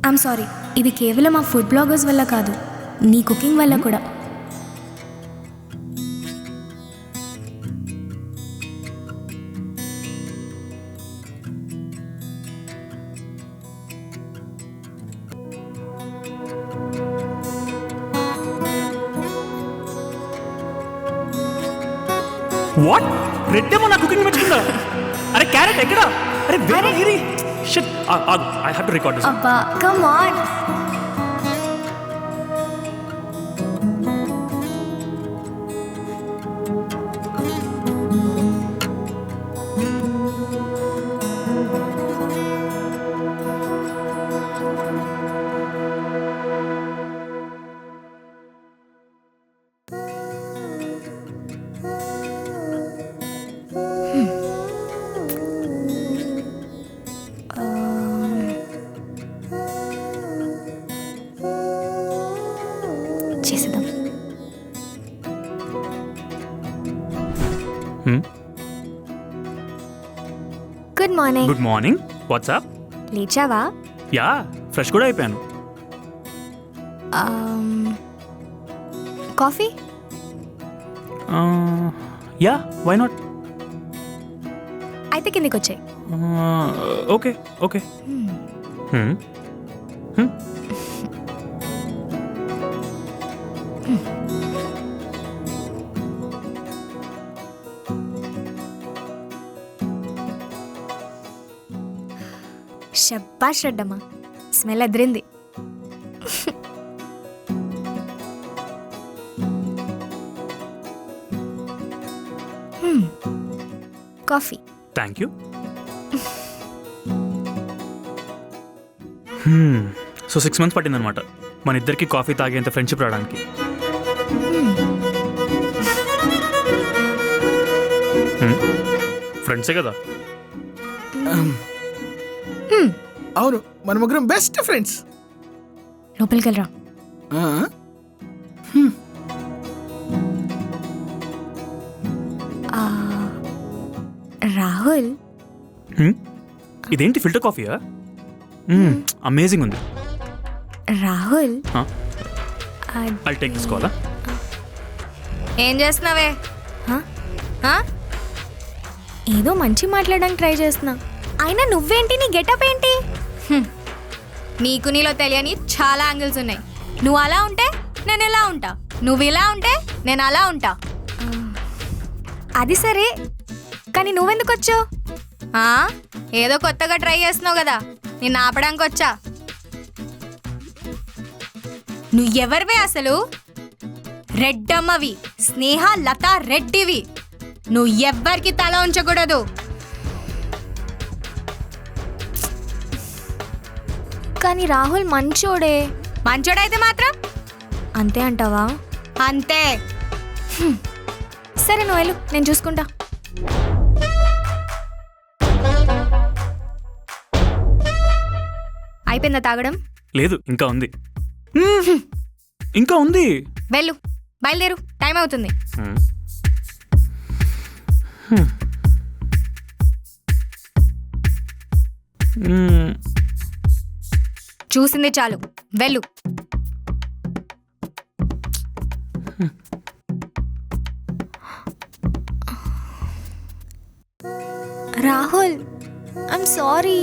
I'm sorry, ఇది కేవలం ఆ ఫుడ్ బ్లాగర్స్ వల్ల కాదు, నీ కుకింగ్ వల్ల కూడా. వాట్? రెడ్ ఏమో నా కుకింగ్ మెచ్చుకుందా? అరే క్యారెట్ ఎక్కడా? అరే వేరే ఇది shit. I have to record this. అబ్బా కమ్ ఆన్. చేసేద్దాం. Good morning. Good morning. What's up? లేచావా? యా, ఫ్రెష్ కూడా అయిపోయాను. కాఫీ? Yeah, why not? అయితే కిందికి వచ్చాయి. Okay okay. శబ్బాష్ రెడ్డమ్మా, స్మెల్ ఎదిరింది. Coffee. Thank you. So 6 months పట్టిందనమాట మన ఇద్దరికి కాఫీ తాగేంత ఫ్రెండ్షిప్ రావడానికి. ఫ్రెండ్సే కదా? అవును, మన ముగ్గురం బెస్ట్ ఫ్రెండ్స్. లోపలికి వెళ్ళరా. రాహుల్, ఇదేంటి ఫిల్టర్ కాఫీయా? అమేజింగ్ ఉంది. Rahul I take this call. ఏం చేస్తున్నావే? ఏదో మంచి మాట్లాడడానికి ట్రై చేస్తున్నా. అయినా నువ్వేంటి, నీ గెటప్ ఏంటి? నీకు నీలో తెలియని చాలా యాంగిల్స్ ఉన్నాయి. నువ్వు అలా ఉంటే నేను ఇలా ఉంటా, నువ్వు ఇలా ఉంటే నేను అలా ఉంటా. అది సరే, కానీ నువ్వెందుకు వచ్చావు? ఏదో కొత్తగా ట్రై చేస్తున్నావు కదా, నిన్ను ఆపడానికి వచ్చా. నువ్వు ఎవరివే అసలు? రెడ్డమ్మవి, స్నేహ లత రెడ్డివి. నువ్వు ఎవ్వరికి తల ఉంచకూడదు. కానీ రాహుల్ మంచోడే. మంచోడైతే మాత్రం అంతే అంటావా? అంతే. సరే నువ్వు వెళ్ళు, నేను చూసుకుంటా. అయిపోయిందా తాగడం? లేదు, ఇంకా ఉంది. ఇంకా ఉంది. వెళ్ళు, బయలుదేరు, టైం అవుతుంది. చూసింది చాలు, వెళ్ళు. Rahul, I'm sorry.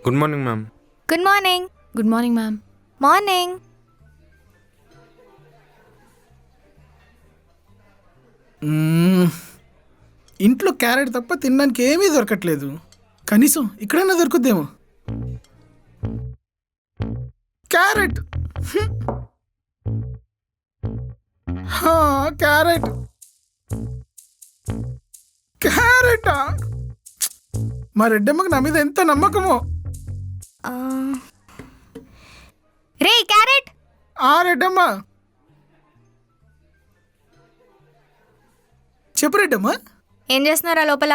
Good morning ma'am. Good morning. Good morning ma'am. Morning. ఇంట్లో క్యారెట్ తప్ప తినడానికి ఏమీ దొరకట్లేదు. కనీసం ఇక్కడైనా దొరుకుద్దేమో. Carrot, carrot, క్యారెటా? మా రెడ్డమ్మకి నా మీద ఎంత నమ్మకమో. రే క్యారెట్. రెడ్డమ్మ, చెప్పు రెడ్డమ్మ. ఏం చేస్తున్నారా లోపల?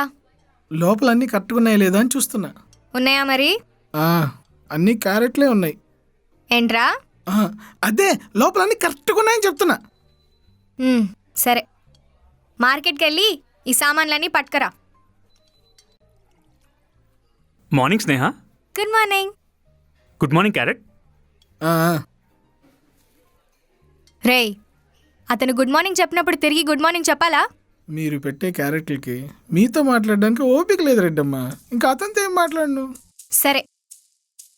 లోపల అన్నీ కరెక్ట్గా ఉన్నాయా లేదా అని చూస్తున్నా. ఉన్నాయా మరి? ఆ, అన్నీ క్యారెట్లే ఉన్నాయి. ఏంట్రా? ఆ, అదే లోపల అన్నీ కరెక్ట్గా ఉన్నాయని చెప్తున్నా. సరే, మార్కెట్కి వెళ్ళి ఈ సామాన్లన్నీ పట్టుకరా. Morning Sneha. Good morning. Good morning carrot. ఆ, రేయ్, అతను గుడ్ మార్నింగ్ చెప్పినప్పుడు తిరిగి గుడ్ మార్నింగ్ చెప్పాలా? మీరు పెట్టే క్యారెట్లకి మీతో మాట్లాడడానికి ఓపిక లేదు రెడ్డమ్మా. ఇంకా అతనితో ఏం మాట్లాడను. సరే,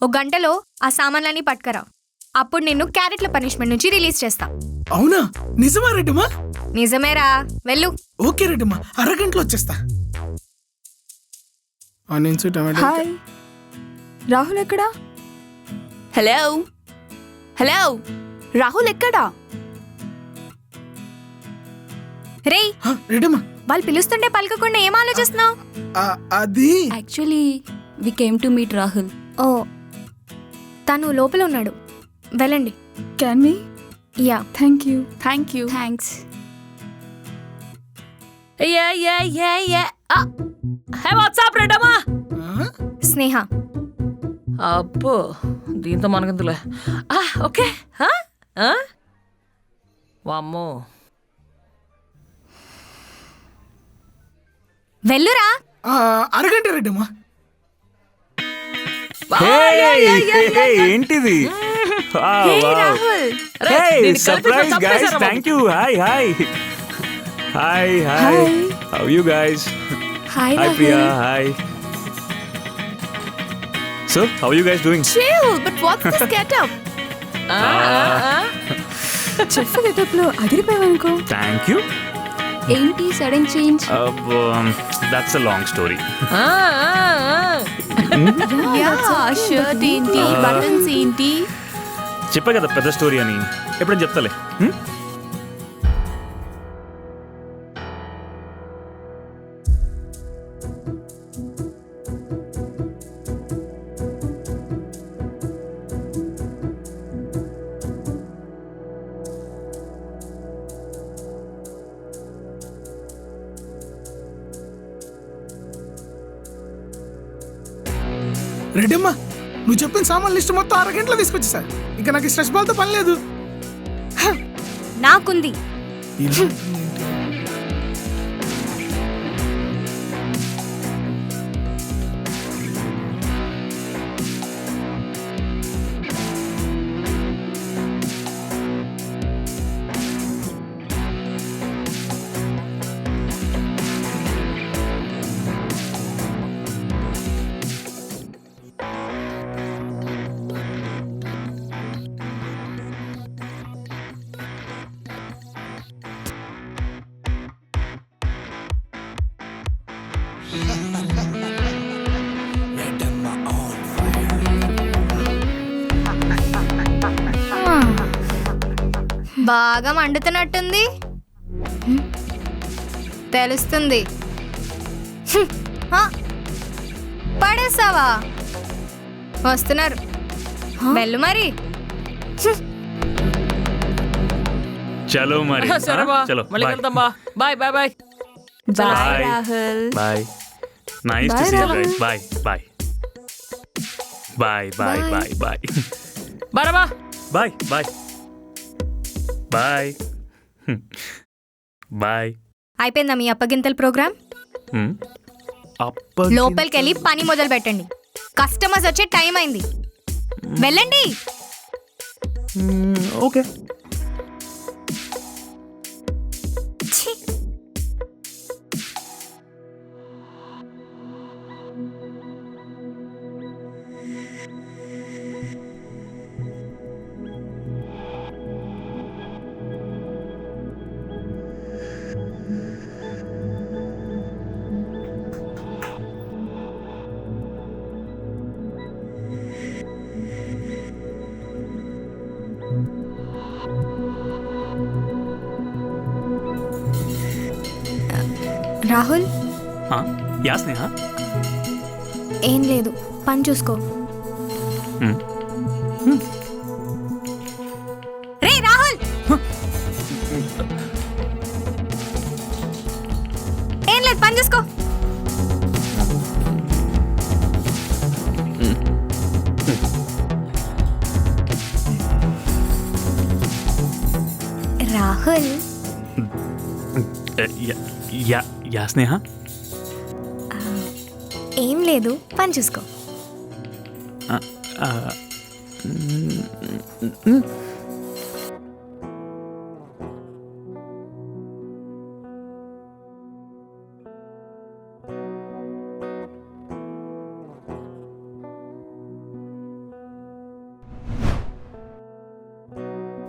ఒక గంటలో ఆ సామాన్లన్నీ పట్టుకరా. అప్పుడు నిన్ను క్యారెట్ల పనిష్మెంట్ నుంచి రిలీజ్ చేస్తా. అవునా? నిజమా రెడ్డమ్మా? నిజమేరా, వెళ్ళు. ఓకే రెడ్డమ్మా, అరగంటలో వచ్చేస్తా. Onions, tomato. హాయ్, రాహుల్ ఎక్కడా? హలో హలో, రాహుల్ ఎక్కడా? రేయ్, రెడ్డమ్మా, వాళ్ళు పిలుస్తుంటే పలకకుండా ఏం ఆలోచిస్తున్నావు? అది actually we came to meet Rahul. ఓ, తను లోపల ఉన్నాడు, వెళ్ళండి. Can we? Yeah. Thank you. Thanks. Hey what's up Reddamma. Sneha. అబ్బో, దీంతో మనకెందులే. ఓకే. వామ్మో, వెళ్ళురా. అరగంట రెడ్డమ్మా. ఏంటిది? Surprise guys, thank you. Hi hi hi hi, how you guys? Hi hi Priya, hi. So how you guys doing? Chill, but what's this getup? Chef getup లో అదిరిపోయావనుకో. Thank you. ఏంటి sudden change? That's a long story. Shirt ఏంటి, buttons ఏంటి? చెప్పా కదా పెద్ద story అని, ఎప్పుడైనా చెప్తాలే. రెడ్డమ్మా, నువ్వు చెప్పిన సామాన్ లిస్ట్ మొత్తం అరగంటలో తీసుకొచ్చేసా. ఇంకా నాకు స్ట్రెస్ బాల్తో పని లేదు. నాకుంది. బాగా మండుతున్నట్టుంది. తెలుస్తుంది. పడేసావా? వస్తున్నారు, వెళ్ళు మరి. చలో మరి. సరే బా, చలో, మళ్ళీ వెళ్తాం బా. Bye bye bye. Bye Rahul. Bye. Nice to see you guys. Bye bye bye bye bye bye bye bye bye bye bye. అయిపోయిందా మీ అప్పగింతల ప్రోగ్రామ్? లోపలికి వెళ్ళి పని మొదలు పెట్టండి. కస్టమర్స్ వచ్చే టైం అయింది, వెళ్ళండి. ఓకే. రాహుల్, యా స్నేహ. ఏం లేదు, పని చూసుకో. రే రాహుల్, ఏం లేదు, పని చూసుకో. రాహుల్ యా స్నేహ. ఏం లేదు, పని చూసుకో.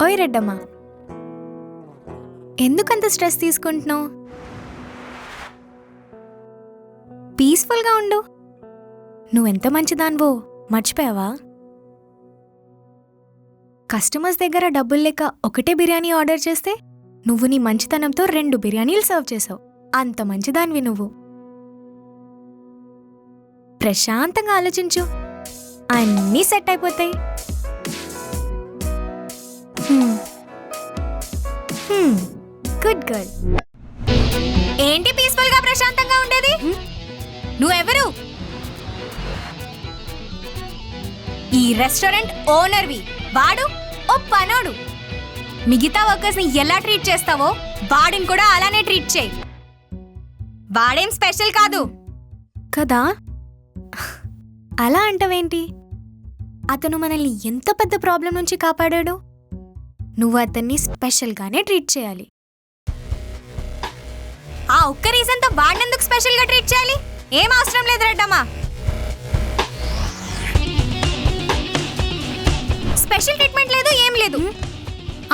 ఓయ్ రెడ్డమ్మా, ఎందుకంత స్ట్రెస్ తీసుకుంటున్నావు? పీస్ఫుల్గా ఉండు. నువ్వెంత మంచిదానివో మర్చిపోయావా? కస్టమర్స్ దగ్గర డబ్బులు లేక ఒకటే బిర్యానీ ఆర్డర్ చేస్తే నువ్వు నీ మంచితనంతో 2 బిర్యానీలు సర్వ్ చేసావు. అంత మంచిదానివి నువ్వు. ప్రశాంతంగా ఆలోచించు, అన్నీ సెట్ అయిపోతాయి. Good girl. ఏంటి పీస్ఫుల్ గా ప్రశాంతంగా ఉండేది? నువ్వెవరు? ఈ రెస్టారెంట్ ఓనర్వి. వాడు ఓ పనోడు. మిగతా వర్కర్స్ ని ఎలా ట్రీట్ చేస్తావో వాడిని కూడా అలానే ట్రీట్ చేయి. వాడేం స్పెషల్ కాదు కదా. అలా అంటావేంటి? అతను మనల్ని ఎంత పెద్ద ప్రాబ్లం నుంచి కాపాడాడు. నువ్వు అతన్ని స్పెషల్గానే ట్రీట్ చేయాలి. ఆ ఒక్క రీజన్ తో వాడినెందుకు స్పెషల్ గా ట్రీట్ చేయాలి? ఏం అవసరం లేదు రెడ్డమ్మా. స్పెషల్ ట్రీట్మెంట్ లేదు, ఏం లేదు.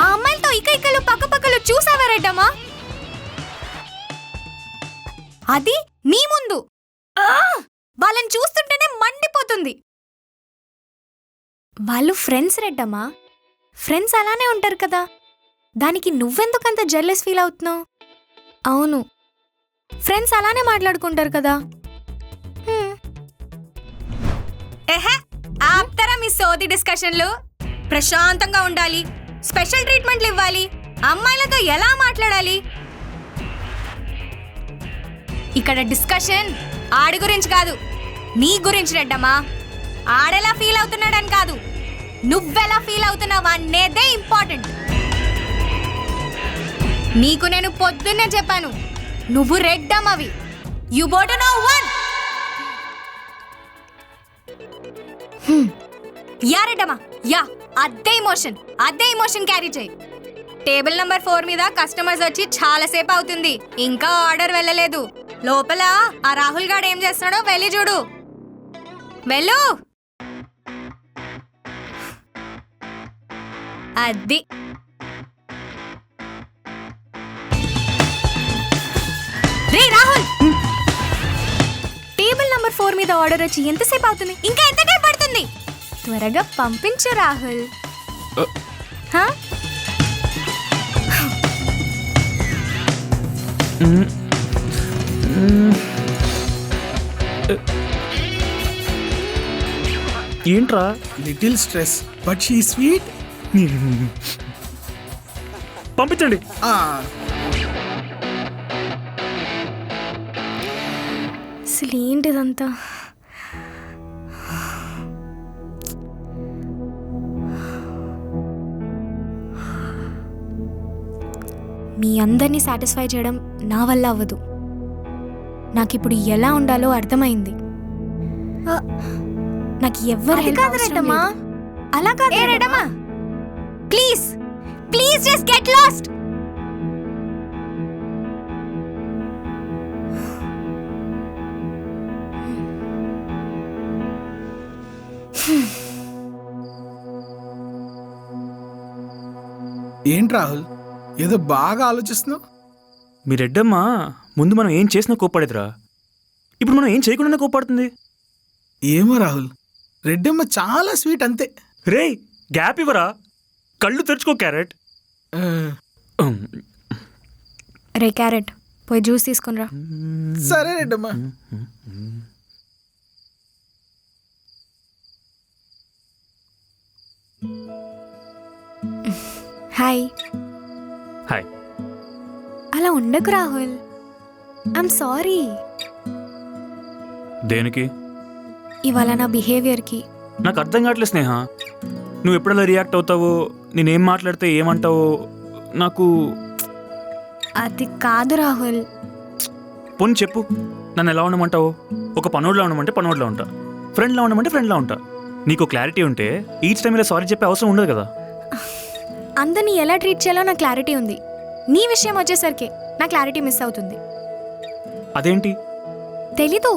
ఆ అమ్మాయిలతో ఇకలు పక్కపక్కలు చూసావా రెడ్డమ్మా? అది నీ ముందు. వాళ్ళని చూస్తుంటేనే మండిపోతుంది. వాళ్ళు ఫ్రెండ్స్ రెడ్డమ్మా. ఫ్రెండ్స్ అలానే ఉంటారు కదా. దానికి నువ్వెందుకంత జెల్లెస్ ఫీల్ అవుతున్నావు? అవును, ఫ్రెండ్స్ అలానే మాట్లాడుకుంటారు కదా. ఆప్తారా మీ సోది డిస్కషన్లు? ప్రశాంతంగా ఉండాలి, స్పెషల్ ట్రీట్మెంట్లు ఇవ్వాలి, అమ్మాయిలతో ఎలా మాట్లాడాలి. ఇక్కడ డిస్కషన్ ఆడి గురించి కాదు, నీ గురించి రెడ్డమ్మా. ఆడెలా ఫీల్ అవుతున్నాడని కాదు, నువ్వెలా ఫీల్ అవుతున్నావు అనేదే ఇంపార్టెంట్. నీకు నేను పొద్దున్నే చెప్పాను, నువ్వు రెడ్డమ్మవి. You boat no one. Yeah Reddamma, yeah. అదే ఇమోషన్ క్యారీ చేయి. టేబుల్ నంబర్ 4 మీద కస్టమర్స్ వచ్చి చాలాసేపు అవుతుంది, ఇంకా ఆర్డర్ వెళ్ళలేదు. లోపల ఆ రాహుల్ గాడు ఏం చేస్తున్నాడో వెళ్ళి చూడు. వెళ్ళు. అది రే రాహుల్, టేబుల్ నంబర్ 4 మీద ఆర్డర్ వచ్చి ఎంతసేపు అవుతుంది? ఇంకా ఎంత టైం పడుతుంది? త్వరగా పంపించు రాహుల్. హా? ఏంట్రా? Little stress but she sweet. పంపించండి. అసలు ఏంటిదంతా? మీ అందరినీ సాటిస్ఫై చేయడం నా వల్ల అవ్వదు. నాకిప్పుడు ఎలా ఉండాలో అర్థమైంది. నాకు ఎవ్వరు help అవసరం లేదు. అలా కాదు Reddamma. Please please just get lost. ఏంటి రాహుల్, ఏదో బాగా ఆలోచిస్తున్నావు? మీ రెడ్డమ్మ ముందు మనం ఏం చేసినా కోప్పడేదిరా. ఇప్పుడు మనం ఏం చేయకుండానే కోప్పడుతుంది. ఏమో రాహుల్, రెడ్డమ్మ చాలా స్వీట్ అంతే. రే గ్యాప్ ఇవ్వరా, కళ్ళు తెరుచుకో క్యారెట్. రే క్యారెట్, పోయి జ్యూస్ తీసుకునిరా. సరే రెడ్డమ్మ. హాయ్. హాయ్. అలా ఉండకు రాహుల్. I'm sorry. దేనికి? ఇవాళ నా బిహేవియర్కి. నాకు అర్థం కావట్లేదు స్నేహ. నువ్వు ఎప్పుడలా రియాక్ట్ అవుతావో, నేనేం మాట్లాడితే ఏమంటావో నాకు అది కాదు రాహుల్. పోనీ చెప్పు, నన్ను ఎలా ఉండమంటావు? ఒక పనోడ్లా ఉండమంటే పనోడ్లా ఉంటా, ఫ్రెండ్లా ఉండమంటే ఫ్రెండ్లా ఉంటా. నీకు క్లారిటీ ఉంటే ఈచ్ టైం ఇలా సారీ చెప్పే అవసరం ఉండదు కదా. అందరినీ ఎలా ట్రీట్ చేయాలో నాకు క్లారిటీ ఉంది. నీ విషయం వచ్చేసరికి నా క్లారిటీ మిస్ అవుతుంది. అదేంటి? తెలీదు.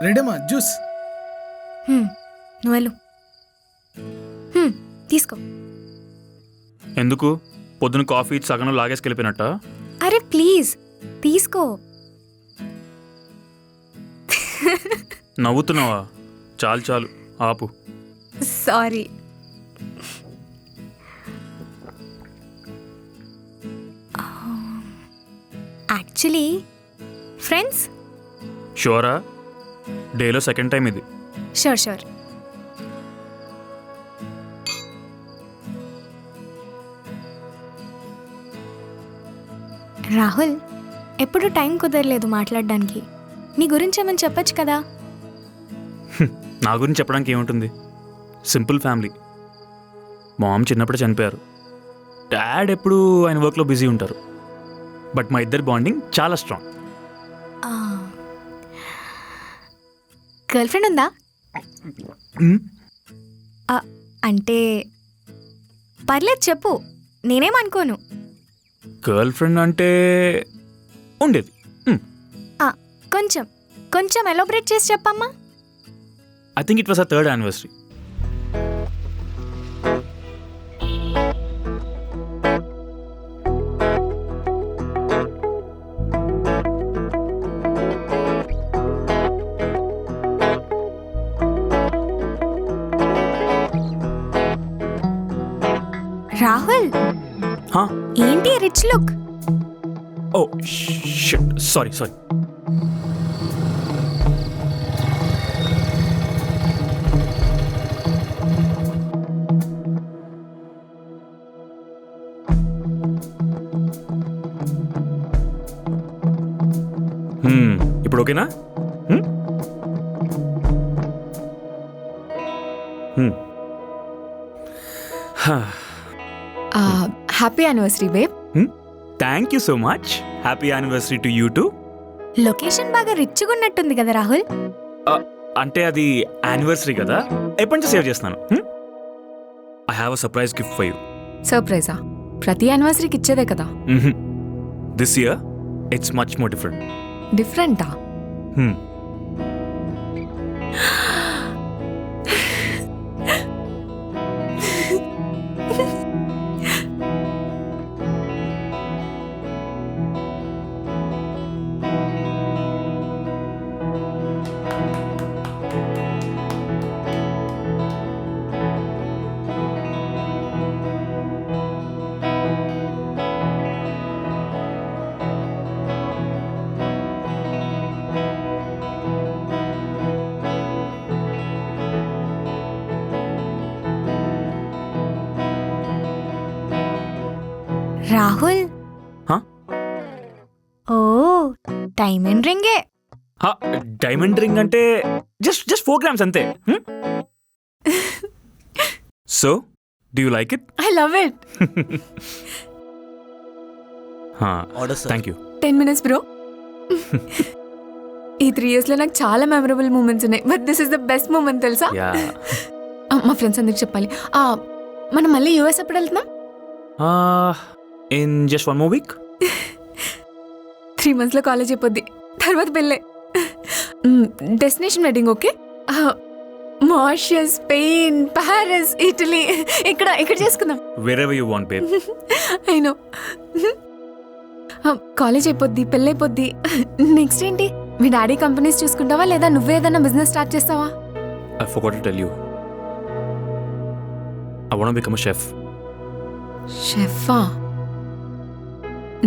రెడీమా జ్యూస్? నువ్వు వెళ్ళు. తీసుకో. ఎందుకు? పొద్దున కాఫీ సగం లాగేసుకెళ్ళిపోయినట్ట? అరే ప్లీజ్ తీసుకో. నవ్వుతున్నావా? చాలు చాలు, ఆపు. సారీ. Actually friends. షూరా? డేలో సెకండ్ టైం ఇది. షూర్. రాహుల్, ఎప్పుడు టైం కుదరలేదు మాట్లాడడానికి. నీ గురించి ఏమని చెప్పొచ్చు కదా. నా గురించి చెప్పడానికి ఏముంటుంది? Simple family. మామ్ చిన్నప్పుడే చనిపోయారు. డాడ్ ఎప్పుడు ఆయన వర్క్లో బిజీ ఉంటారు. బట్ మా ఇద్దరి బాండింగ్ చాలా స్ట్రాంగ్. గర్ల్ ఫ్రెండ్ ఉందా? అంటే పర్లేదు చెప్పు, నేనేమనుకోను. గర్ల్ ఫ్రెండ్ అంటే ఉండేది. కొంచెం ఎలాబరేట్ చేసి చెప్పమ్మా. I think it was a 3rd anniversary. Rahul, ఏంటి rich look? Oh shit, sorry. ఇప్పుడు ఓకేనా? Happy anniversary babe. Thank you so much. Happy anniversary to you too. Location బాగా రిచ్గా ఉన్నట్టుంది కదా రాహుల్. అంటే అది యానివర్సరీ కదా, ఎప్పటి నుంచి సేవ్ చేస్తున్నాను. I have a surprise gift for you. సర్ప్రైజా? ప్రతి యానివర్సరీకి ఇచ్చేదే కదా. This year it's much more different. డిఫరెంటా? రాహుల్, ఓ డైమండ్ రింగే. డైమండ్ రింగ్ అంటే జస్ట్ 4 grams అంతే. So do you like it? I love it. Thank you. 10 minutes bro. ఈ 3 years లో నాకు చాలా మెమరబుల్ మూమెంట్స్ ఉన్నాయి, but this is the best moment తెలుసా? మా ఫ్రెండ్స్ అందరికి చెప్పాలి. మనం మళ్ళీ యూఎస్ ఎప్పుడు వెళ్తున్నాం? In just 1 more week. 3 months లో కాలేజ్ అయిపోద్ది, తర్వాత పెళ్ళే. Destination wedding okay? Mauritius, Spain, Paris, Italy, ఇక్కడ చేసుకుందాం. wherever you want babe. I know. College అయిపోద్ది, పెళ్ళైపోద్ది. నెక్స్ట్ ఏంటి? మీ డాడీ కంపెనీస్ చూసుకుంటావా లేదా నువ్వే ఏదైనా బిజినెస్ స్టార్ట్ చేస్తావా? I forgot to tell you. I want to become a chef. షెఫా?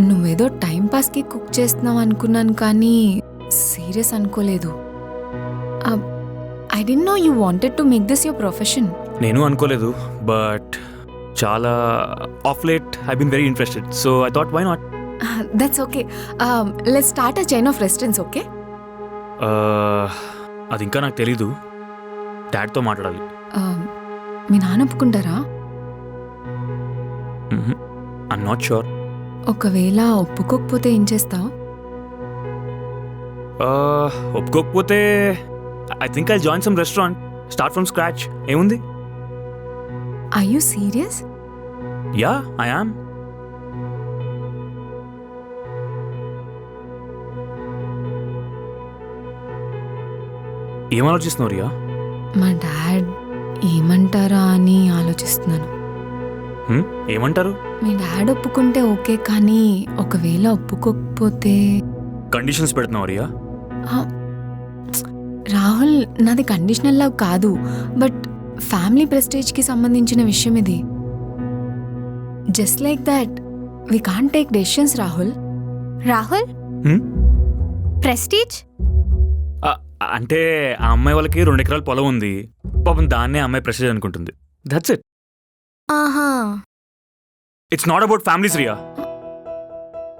నువ్వేదో టైం పాస్కి కుక్ చేస్తున్నావు అనుకున్నాను, కానీ సీరియస్ అనుకోలేదు. I don't know you wanted to make this your profession. నేను అనుకోలేదు, బట్ చాలా of late I been very interested, so I thought why not. That's okay. Let's start a chain of restaurants okay? అది ఇంకా నాకు తెలీదు, డాడ్తో మాట్లాడాలి. మీ నాన్న ఒప్పుకుంటారా? I'm not sure. ఒకవేళ ఒప్పుకోకపోతే ఏం చేస్తావు? ఒప్పుకోకపోతే I think I join some restaurant, start from scratch. ఏముంది? Are you serious? Yeah, I am. ఏం ఆలోచిస్తున్నావు రియా? మా డాడ్ ఏమంటారా అని ఆలోచిస్తున్నాను. ఏమంటారు? మీ డాడ్ ఒప్పుకుంటే ఓకే, కానీ ఒకవేళ ఒప్పుకోకపోతే? కండిషన్స్ పెడుతున్నావు రియా? ఆ, రాహుల్, నాది కండిషనల్ లవ్ కాదు, బట్ ఫ్యామిలీ ప్రెస్టేజ్కి సంబంధించిన విషయం ఇది. Just like that we can't take decisions Rahul. Rahul, prestige? అంటే ఆ అమ్మాయి వాళ్ళకి 2 ఎకరాల పొలం ఉంది. పాపం దాన్నే అమ్మాయి ప్రెస్టేజ్ అనుకుంటుంది. That's it. ఆహా, it's not about families Riya,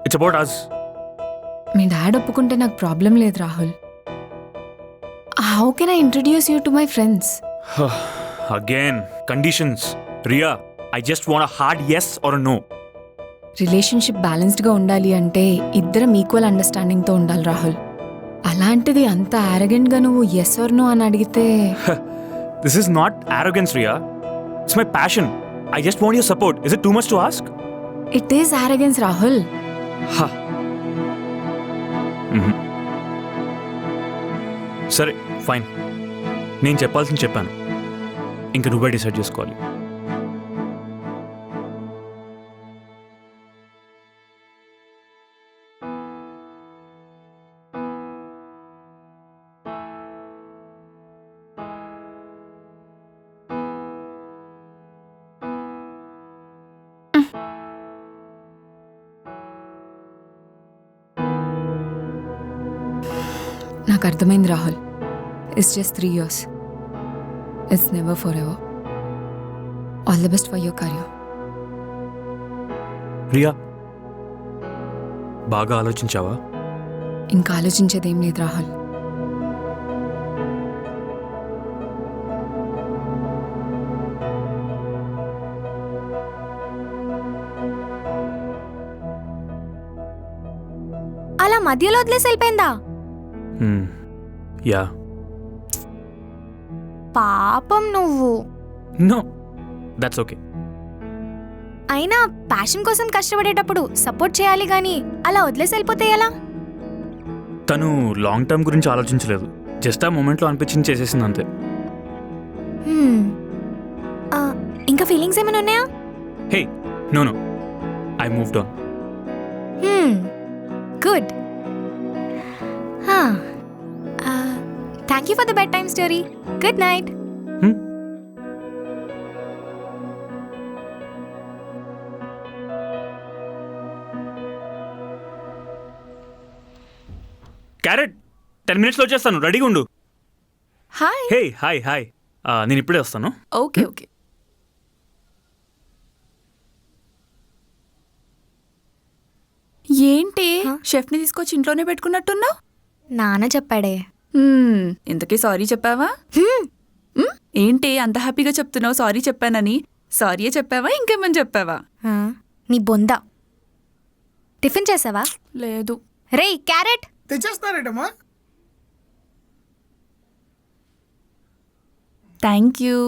it's about us. మీ డాడ్ ఒప్పుకుంటే నాకు ప్రాబ్లం లేదు Rahul. How can I introduce you to my friends? Again conditions Riya. I just want a hard yes or a no. Relationship బ్యాలెన్స్డ్గా ఉండాలి అంటే ఇద్దరం equal అండర్స్టాండింగ్తో ఉండాలి రాహుల్. అలాంటిది అంత యారగెంట్గా నువ్వు ఎస్ ఆర్ నో అని అడిగితే? This is not arrogance Riya, it's my passion. I just want your support. Is it too much to ask? It is arrogance Rahul. సరే ఫైన్, నేను చెప్పాల్సింది చెప్పాను, ఇంక నువ్వే డిసైడ్ చేసుకోవాలి. నాకు అర్థమైంది Rahul. It's just 3 years. It's never forever. All the best for your career. Riya, బాగా ఆలోచించావా? ఇంకా ఆలోచించేదేం లేదు రాహుల్. అలా మధ్యలో వదిలేసి వెళ్ళిపోయిందా? యా. పాపం నువ్వు. No, that's okay. అయినా ప్యాషన్ కోసం కష్టపడేటప్పుడు సపోర్ట్ చేయాలి గాని అలా వదిలేసి వెళ్ళిపోతే ఎలా? తను లాంగ్ టర్మ్ గురించి ఆలోచించలేదు, జస్ట్ ఆ మూమెంట్లో అనిపించింది చేసేసింది అంతే. హ్మ్. ఆ, ఇంకా ఫీలింగ్స్ ఏమైనా ఉన్నాయా? Hey, no no, I moved on. Good. Thank you for the bedtime story. Good night. Carrot, 10 minutesలో వచ్చేస్తాను, రెడీగా ఉండు. హాయ్. Hey, hi hi. నేను ఇప్పుడే వస్తాను. Okay okay. ఏంటి షెఫ్ని తీసుకొచ్చి ఇంట్లోనే పెట్టుకున్నట్టున్నావు? నాన్న చెప్పాడే. ఇంతకీ సారీ చెప్పావా? ఏంటి అంత హ్యాపీగా చెప్తున్నావు సారీ చెప్పానని? సారీయే చెప్పావా ఇంకేమని చెప్పావా? నీ బొంద. టిఫిన్ చేసావా? లేదు. రేయ్ క్యారెట్, తెచ్చేస్తున్నారేటమ్మా? Thank you.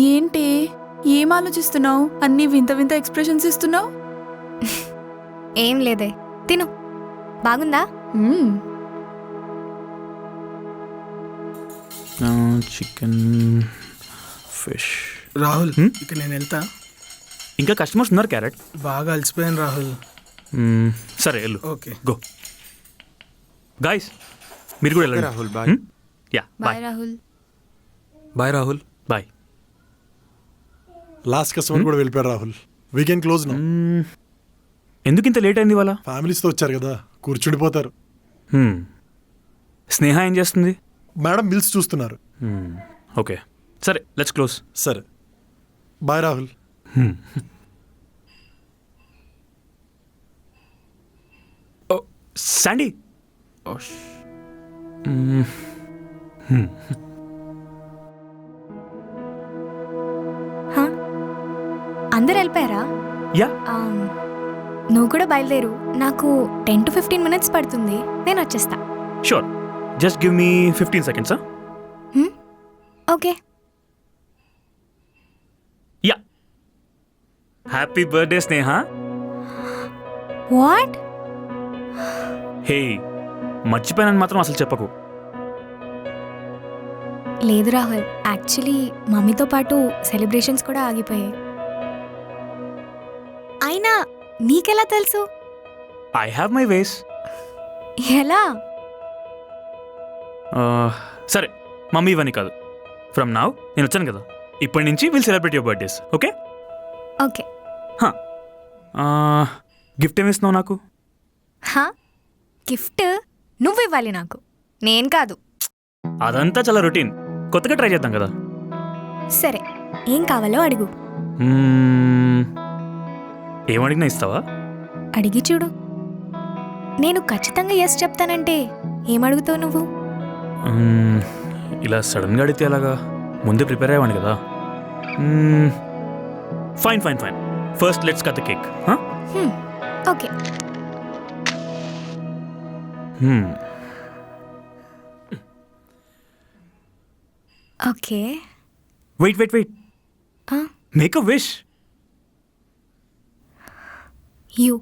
ఏంటి ఏం ఆలోచిస్తున్నావు? అన్ని వింత వింత ఎక్స్ప్రెషన్స్ ఇస్తున్నావు. ఏం లేదే, తిను. బాగుందా? Chicken, fish. రాహుల్ ఇక నేను వెళ్తా. ఇంకా కస్టమర్స్ ఉన్నారు క్యారెట్. బాగా అలసిపోయాను రాహుల్. సరే వెళ్ళు. ఓకే. గో గాయస్, మీరు కూడా వెళ్ళండి. Rahul bye. Yeah bye. Rahul. Bye Rahul. Bye. Last customer కూడా వెళ్ళిపోయారు రాహుల్. Weekend close no. ఎందుకు ఇంత లేట్ అయింది ఇవాళ? ఫ్యామిలీస్తో వచ్చారు కదా, కూర్చుండిపోతారు. స్నేహ ఏం చేస్తుంది? మేడం బిల్స్ చూస్తున్నారు. ఓకే సరే, లెట్స్ క్లోజ్. సరే బాయ్ రాహుల్. శాండీ. అందరు వెళ్ళిపోయారా? యా. నువ్వు కూడా బయలుదేరు. నాకు 10 to 15 minutes పడుతుంది, నేను వచ్చేస్తా. Sure, just give me 15 seconds. Okay. Yeah. Happy birthday Sneha. What? Hey, మర్చిపోయానని మాత్రం అసలు చెప్పకు. లేదు రాహుల్, యాక్చువల్లీ మమ్మీతో పాటు సెలబ్రేషన్స్ కూడా ఆగిపోయాయి. అయినా నీకెలా తెలుసు? ఐ హ్యావ్ మై వేస్. ఎలా? సరే, మమ్మీ ఇవన్నీ కాదు. ఫ్రమ్ నౌ నేను వచ్చాను కదా, ఇప్పటి నుంచి will celebrate your birthdays. Okay okay. Gift ఏమి ఇస్తున్నావు నాకు? గిఫ్ట్ నువ్వు ఇవ్వాలి నాకు, నేను కాదు. అదంతా చాలా రొటీన్, కొత్తగా ట్రై చేద్దాం కదా. సరే, ఏం కావాలో అడుగు. ఏమడిగినా ఇస్తావా? అడిగి చూడు. నేను ఖచ్చితంగా ఎస్ చెప్తానంటే ఏమడుగుతావు నువ్వు? ఇలా సడన్గా అడిగితే ఎలాగా? ముందే ప్రిపేర్ అయ్యేవాడిని కదా. Fine fine fine, first let's cut the cake. Okay. Okay. Wait wait wait, make a wish. You.